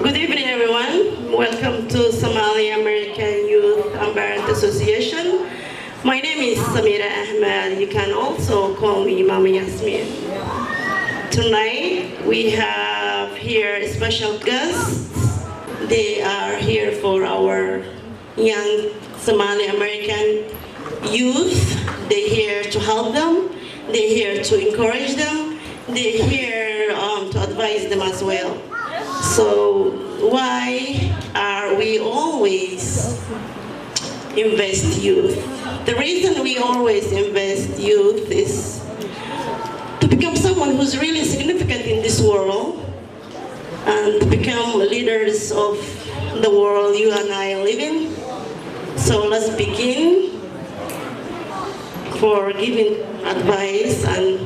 Good evening, everyone. Welcome to Somali American Youth Environment Association. My name is Samira Ahmed. You can also call me Mama Yasmin. Tonight, we have here special guests. They are here for our young Somali American youth. They're here to help them. They're here to encourage them. They're here to advise them as well. So why are we always invest youth? The reason we always invest youth is to become someone who's really significant in this world and to become leaders of the world you and I live in. So let's begin for giving advice and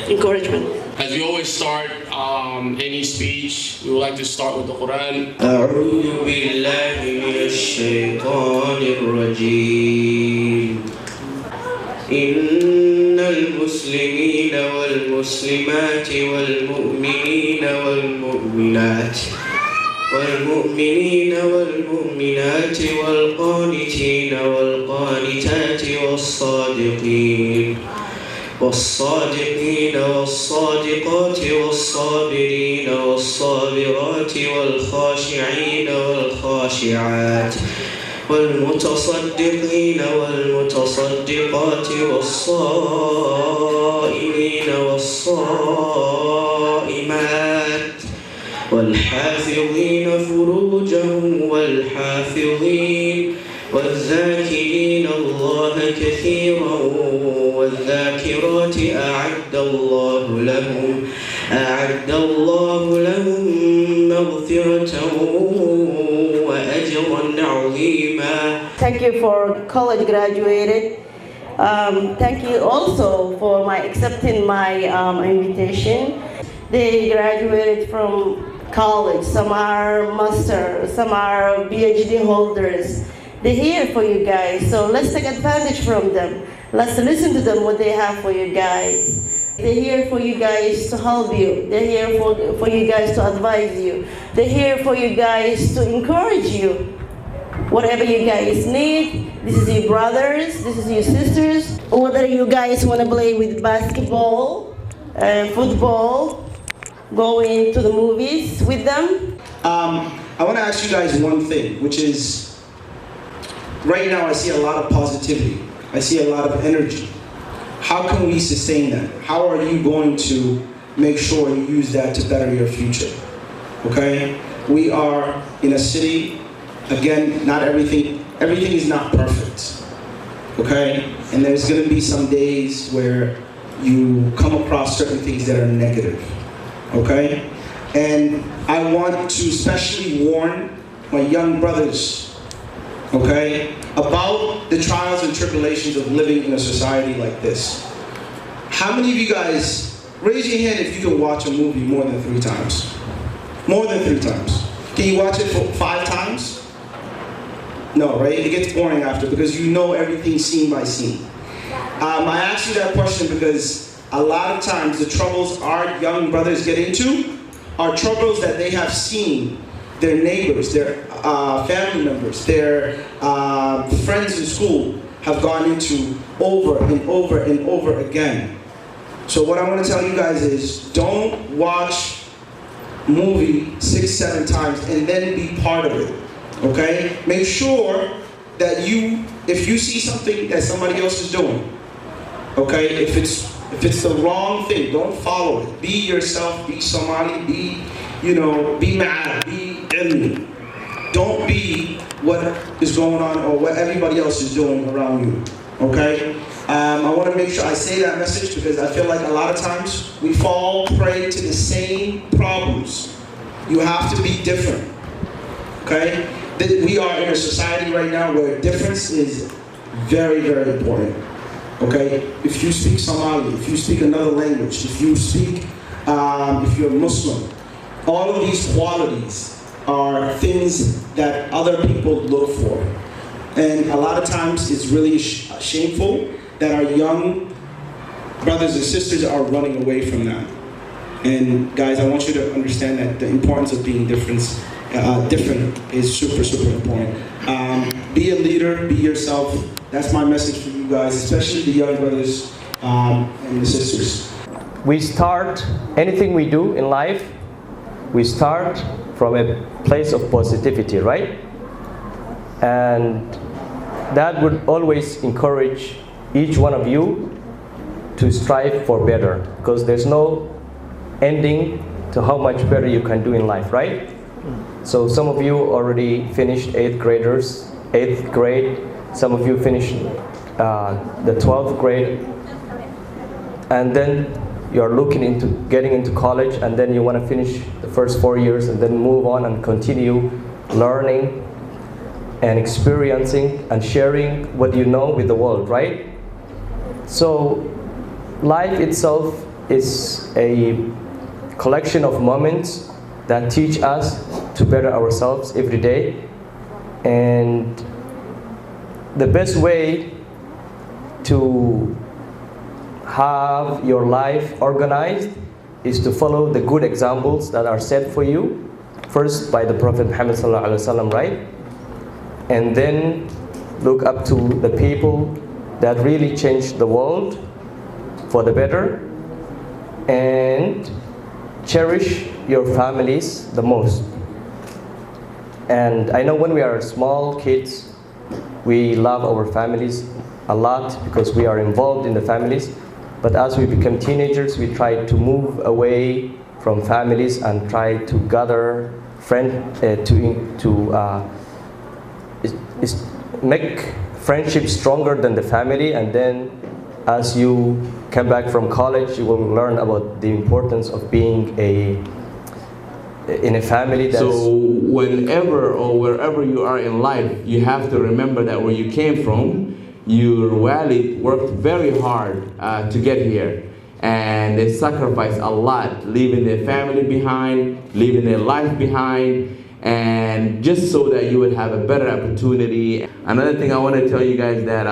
encouragement. As we always start any speech, we would like to start with the Quran. أعوذ بالله من الشيطان الرجيم إن المسلمين والمسلمات والمؤمنين والمؤمنات والقانتين والقانتات والصادقين والصادقات والصابرين والصابرات والخاشعين والخاشعات والمتصدقين والمتصدقات والصائمين والصائمات والحافظين فروجهم والحافظين والذاكرين الله كثيرا والذاكرات أعد الله لهم مغفرة وأجرا عظيما. Thank you for college graduated. Thank you also for accepting my invitation. They graduated from college. Some are master, some are PhD holders. They're here for you guys, so let's take advantage from them. Let's listen to them, what they have for you guys. They're here for you guys to help you. They're here for you guys to advise you. They're here for you guys to encourage you. Whatever you guys need, this is your brothers, this is your sisters. Whether you guys want to play with basketball, football, going to the movies with them. I want to ask you guys one thing, which is, right now I see a lot of positivity. I see a lot of energy. How can we sustain that? How are you going to make sure you use that to better your future? Okay? We are in a city, again, not everything is not perfect. Okay? And there's going to be some days where you come across certain things that are negative. Okay? And I want to especially warn my young brothers, okay, about the trials and tribulations of living in a society like this. How many of you guys, raise your hand if you can watch a movie more than 3 times? More than 3 times. Can you watch it for 5 times? No, right? It gets boring after because you know everything scene by scene. I asked you that question because a lot of times the troubles our young brothers get into are troubles that they have seen their neighbors, their family members, their friends in school have gone into over and over and over again. So what I want to tell you guys is, don't watch movie 6, 7 times and then be part of it, okay? Make sure that if you see something that somebody else is doing, okay? If it's the wrong thing, don't follow it. Be yourself, be Somali, be ma'ad, be ilmi. Don't be what is going on or what everybody else is doing around you, okay? I want to make sure I say that message because I feel like a lot of times we fall prey to the same problems. You have to be different, okay? We are in a society right now where difference is very, very important, okay? If you speak Somali, if you speak another language, if you're Muslim, all of these qualities are things that other people look for. And a lot of times it's really shameful that our young brothers and sisters are running away from that. And guys, I want you to understand that the importance of being different different is super, super important. Be a leader, be yourself. That's my message for you guys, especially the young brothers and the sisters. We start anything we do in life, we start from a place of positivity, right? And that would always encourage each one of you to strive for better, because there's no ending to how much better you can do in life, right? So some of you already finished 8th grade, some of you finished the 12th grade, and then you're looking into getting into college, and then you want to finish the first 4 years and then move on and continue learning and experiencing and sharing what you know with the world, right? So life itself is a collection of moments that teach us to better ourselves every day. And the best way to have your life organized is to follow the good examples that are set for you, first by the Prophet Muhammad ﷺ, right? And then look up to the people that really changed the world for the better, and cherish your families the most. And I know when we are small kids, we love our families a lot because we are involved in the families. But as we become teenagers, we try to move away from families and try to gather make friendship stronger than the family. And then as you come back from college, you will learn about the importance of being in a family. So whenever or wherever you are in life, you have to remember that where you came from, your walid worked very hard to get here, and they sacrificed a lot, leaving their family behind, leaving their life behind, and just so that you would have a better opportunity. Another thing I want to tell you guys that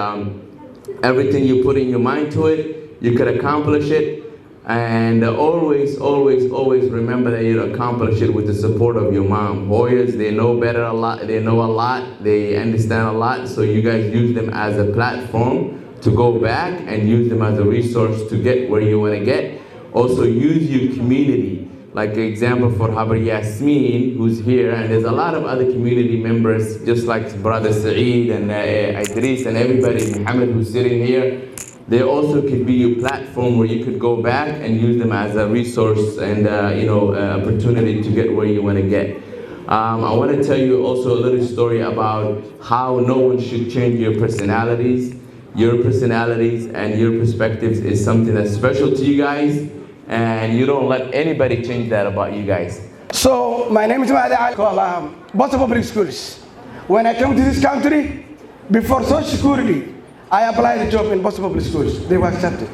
everything you put in your mind to it, you could accomplish it. And always, always, always remember that you accomplish it with the support of your mom. Warriors, they know better a lot, they know a lot, they understand a lot, so you guys use them as a platform to go back and use them as a resource to get where you want to get. Also use your community, like an example for Habar Yasmin, who's here, and there's a lot of other community members, just like Brother Saeed and Idris and everybody, Muhammad, who's sitting here. They also could be your platform where you could go back and use them as a resource and opportunity to get where you want to get. I want to tell you also a little story about how no one should change your personalities. Your personalities and your perspectives is something that's special to you guys, and you don't let anybody change that about you guys. So my name is Mahdi Ali, called Boston Public Schools. When I came to this country, before Social Security, I applied a job in Boston Public Schools. They were accepted.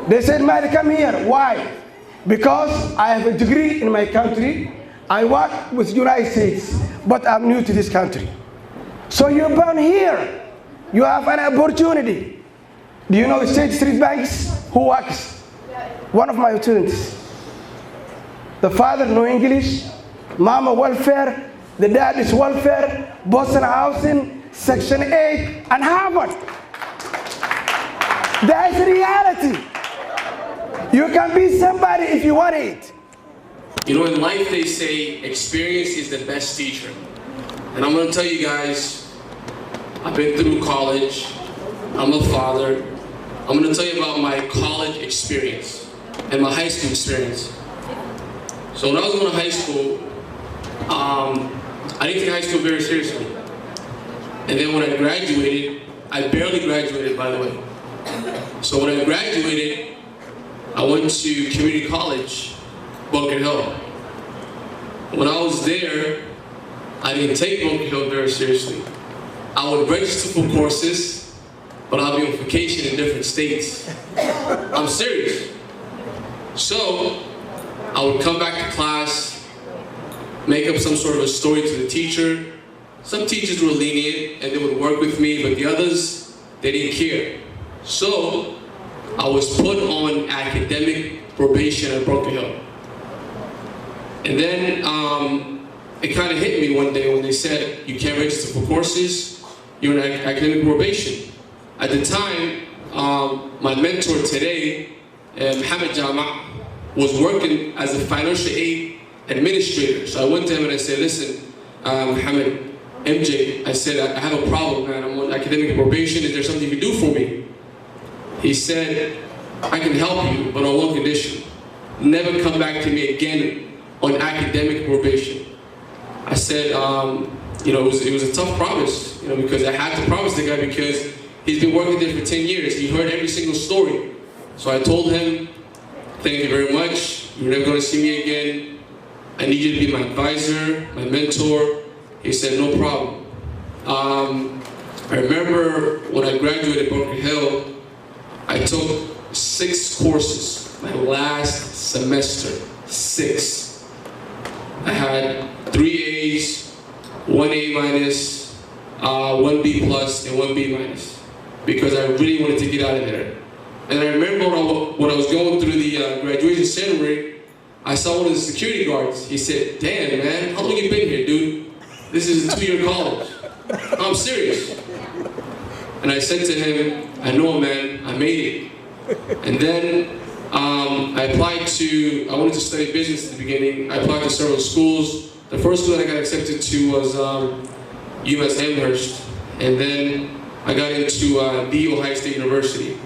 They said, Mahdi, come here. Why? Because I have a degree in my country. I work with the United States, but I'm new to this country. So you're born here. You have an opportunity. Do you know State Street Banks? Who works? One of my students. The father, no English. Mama, welfare. The dad is welfare. Boston Housing, Section 8, and Harvard. That's reality. You can be somebody if you want it. You know, in life they say experience is the best teacher. And I'm going to tell you guys, I've been through college, I'm a father. I'm going to tell you about my college experience and my high school experience. So when I was going to high school, I didn't take high school very seriously. And then when I graduated, I barely graduated, by the way. So when I graduated, I went to community college, Bunker Hill. When I was there, I didn't take Bunker Hill very seriously. I would register for courses, but I'll be on vacation in different states. I'm serious. So I would come back to class, make up some sort of a story to the teacher. Some teachers were lenient and they would work with me, but the others, they didn't care. So I was put on academic probation at Bunker Hill. And then it kind of hit me one day when they said, you can't register for courses, you're in academic probation. At the time, my mentor today, Mohammed Jama, was working as a financial aid administrator. So I went to him and I said, listen, Mohammed, MJ, I said, I have a problem, man. I'm on academic probation. Is there something you can do for me? He said, I can help you, but on one condition. Never come back to me again on academic probation. I said, you know, it was a tough promise, you know, because I had to promise the guy because he's been working there for 10 years. He heard every single story. So I told him, thank you very much. You're never going to see me again. I need you to be my advisor, my mentor. He said, no problem. I remember when I graduated Bunker Hill, I took 6 courses my last semester, 6. I had 3 A's, 1 A minus, 1 B plus, and 1 B minus, because I really wanted to get out of there. And I remember when I was going through the graduation ceremony, I saw one of the security guards. He said, damn, man, how long you been here, dude? This is a 2-year college. I'm serious. And I said to him, I know, man, I made it. And then I wanted to study business at the beginning. I applied to several schools. The first school that I got accepted to was UMass Amherst. And then I got into the Ohio State University.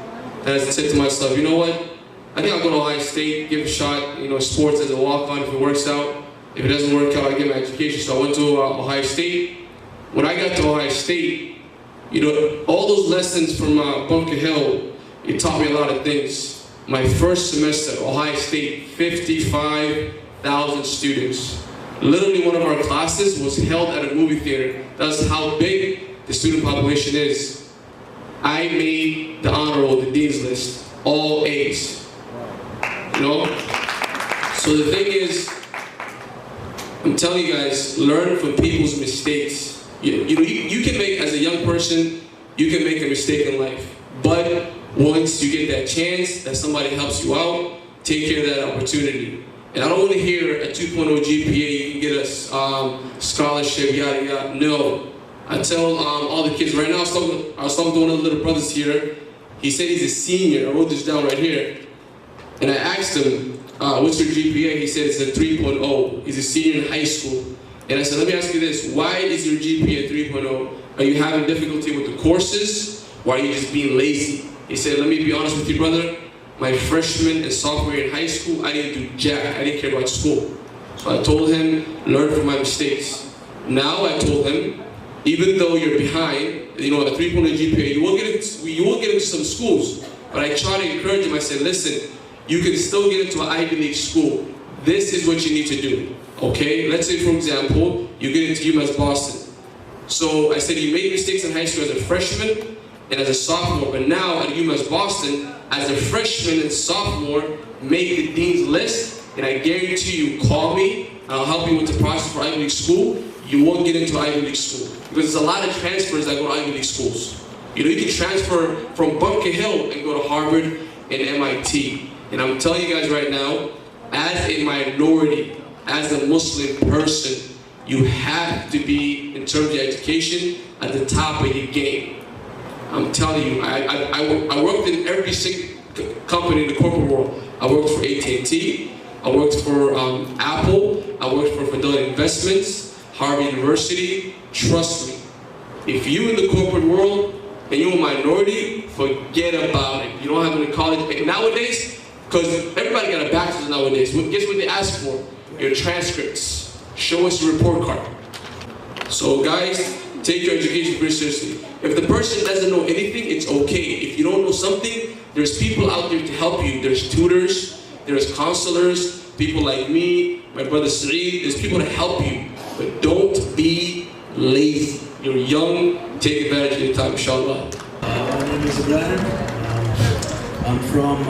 And I said to myself, you know what? I think I'll go to Ohio State, give it a shot, you know, sports as a walk-on if it works out. If it doesn't work out, I get my education. So I went to Ohio State. When I got to Ohio State, you know, all those lessons from Bunker Hill, it taught me a lot of things. My first semester at Ohio State, 55,000 students. Literally one of our classes was held at a movie theater. That's how big the student population is. I made the honor roll, the dean's list, all A's. You know? So the thing is, I'm telling you guys, learn from people's mistakes. You know, you can make, as a young person, you can make a mistake in life. But once you get that chance, that somebody helps you out, take care of that opportunity. And I don't want to hear a 2.0 GPA, you can get a scholarship, yada yada. No. I tell all the kids right now, I was talking to one of the little brothers here. He said he's a senior. I wrote this down right here. And I asked him, what's your GPA? He said it's a 3.0. He's a senior in high school. And I said, let me ask you this. Why is your GPA 3.0? Are you having difficulty with the courses? Or are you just being lazy? He said, let me be honest with you, brother. My freshman and sophomore year in high school, I didn't do jack. I didn't care about school. So I told him, learn from my mistakes. Now I told him, even though you're behind, you know, a 3.0 GPA, you will get into some schools. But I try to encourage him. I said, listen, you can still get into an Ivy League school. This is what you need to do. Okay? Let's say, for example, you get into UMass Boston. So I said you made mistakes in high school as a freshman and as a sophomore, but now at UMass Boston, as a freshman and sophomore, make the dean's list, and I guarantee you, call me, and I'll help you with the process for Ivy League school. You won't get into Ivy League school. Because there's a lot of transfers that go to Ivy League schools. You know, you can transfer from Bunker Hill and go to Harvard and MIT. And I'm telling you guys right now, as a minority, as a Muslim person, you have to be, in terms of your education, at the top of your game. I'm telling you, I worked in every single company in the corporate world. I worked for AT&T, I worked for Apple, I worked for Fidelity Investments, Harvard University. Trust me, if you in the corporate world and you're a minority, forget about it. You don't have any college. And nowadays, because everybody got a bachelor's nowadays, guess what they ask for? Your transcripts. Show us your report card. So guys, take your education very seriously. If the person doesn't know anything, it's okay. If you don't know something, there's people out there to help you. There's tutors, there's counselors, people like me, my brother Saeed, there's people to help you. But don't be lazy. You're young, take advantage of your time, inshallah. My name is Ibrahim. I'm from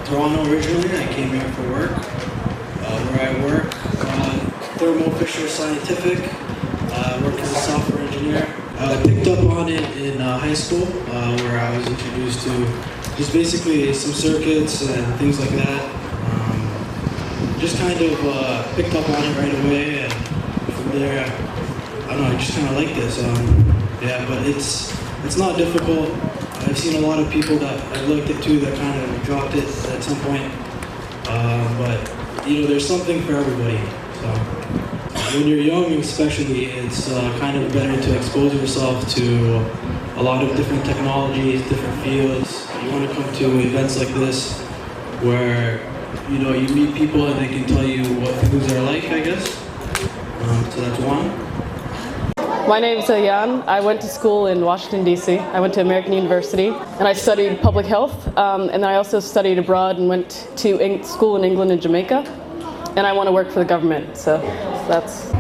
Toronto originally. I came here for work. Where I work, Thermo Fisher Scientific. I work as a software engineer. I picked up on it in high school, where I was introduced to just basically some circuits and things like that. Just kind of picked up on it right away, and from there. I don't know, I just kind of like this. Yeah, but it's not difficult. I've seen a lot of people that I've looked at too that kind of dropped it at some point. But you know, there's something for everybody. So when you're young, especially, it's kind of better to expose yourself to a lot of different technologies, different fields. You want to come to events like this where you know you meet people and they can tell you what things are like, I guess. So that's one. My name is Ayan. I went to school in Washington, D.C. I went to American University, and I studied public health. And then I also studied abroad and went to school in England and Jamaica. And I want to work for the government, so that's...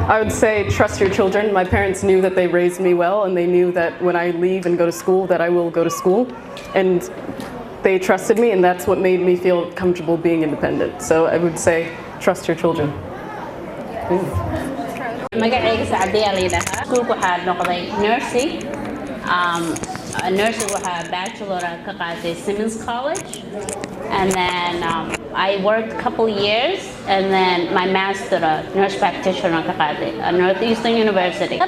I would say trust your children. My parents knew that they raised me well, and they knew that when I leave and go to school, that I will go to school. And they trusted me, and that's what made me feel comfortable being independent. So I would say trust your children. magacayga Sacdiya la yidhaahaa iskuulka waxaa noqday nursing nursing waxaa bachelor ka qaatay Simmons College and then I worked a couple years and then my master nurse practitioner ka qaatay at Northeastern University.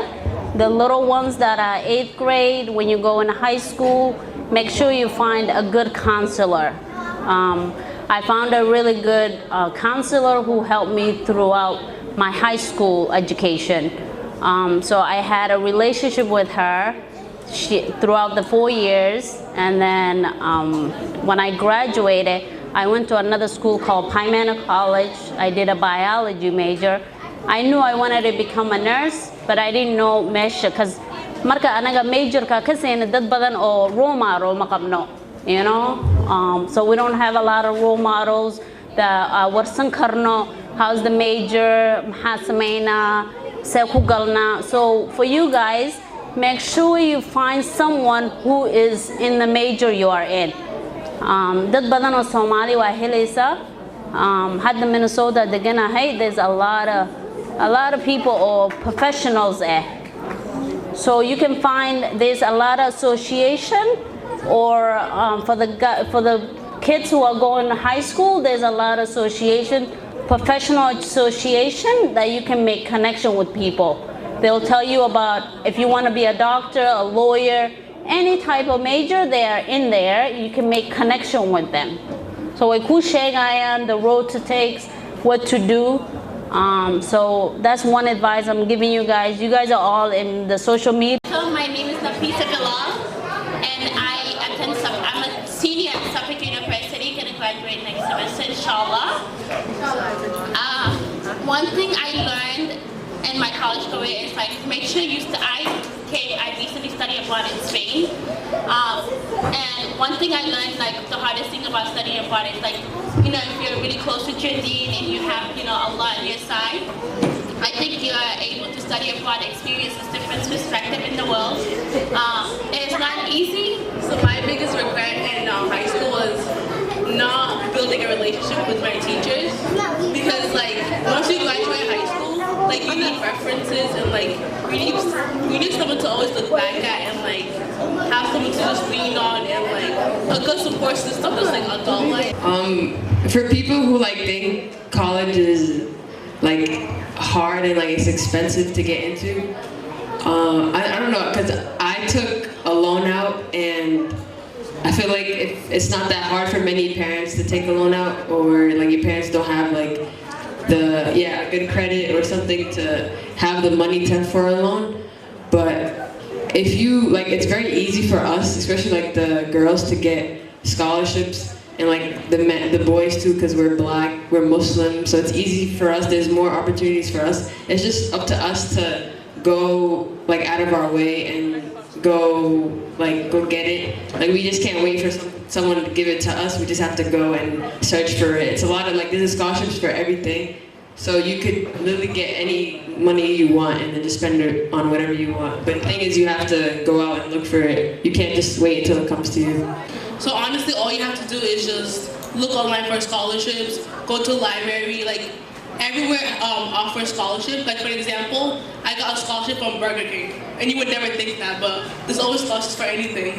The little ones that are 8th grade, when you go in high school, make sure you find a good counselor. I found a really good counselor who helped me throughout my high school education. So I had a relationship with her throughout the 4 years, and then when I graduated, I went to another school called Paimana College. I did a biology major. I knew I wanted to become a nurse, but I didn't know mesha, because marka anaga major ka kasi dad badan o role model makabno, you know. So we don't have a lot of role models that warsan karno. How's the major? So for you guys, make sure you find someone who is in the major you are in. Dad badan oo Somali waa helaysa. Hadda Minnesota deganahay, there's a lot of people or professionals eh. So you can find there's a lot of association, or for the kids who are going to high school, there's a lot of association. Professional association that you can make connection with people. They'll tell you about if you want to be a doctor, a lawyer, any type of major, they are in there. You can make connection with them. So the road to take, what to do. So that's one advice I'm giving you guys. You guys are all in the social media. So my name is Nafisa Bilal, and I'm a senior at Suffolk University, going to graduate next semester, inshallah. One thing I learned in my college career is like make sure I recently studied abroad in Spain, and one thing I learned, like the hardest thing about studying abroad is like, you know, if you're really close with your deen and you have, you know, Allah on your side, I think you are able to study abroad, experience this different perspective in the world. It's not easy. So my biggest regret in high school was not building a relationship with my teachers, because like once you graduate high school, like you need references and like you need someone to always look back at and like have someone to just lean on and like a good support system that's like adult life. For people who like think college is like hard and like it's expensive to get into, I don't know, because I took a loan out and I feel like it's not that hard for many parents to take a loan out, or like your parents don't have like good credit or something to have the money for a loan. But if you like, it's very easy for us, especially like the girls, to get scholarships, and like the boys too, because we're black, we're Muslim, so it's easy for us. There's more opportunities for us. It's just up to us to go like out of our way and go get it. Like we just can't wait for someone to give it to us. We just have to go and search for it. It's a lot of like, there's scholarships for everything. So you could literally get any money you want and then just spend it on whatever you want. But the thing is, you have to go out and look for it. You can't just wait until it comes to you. So honestly, all you have to do is just look online for scholarships, go to the library, like everywhere offers scholarships. Like for example, I got a scholarship from Burger King, and you would never think that, but there's always scholarships for anything.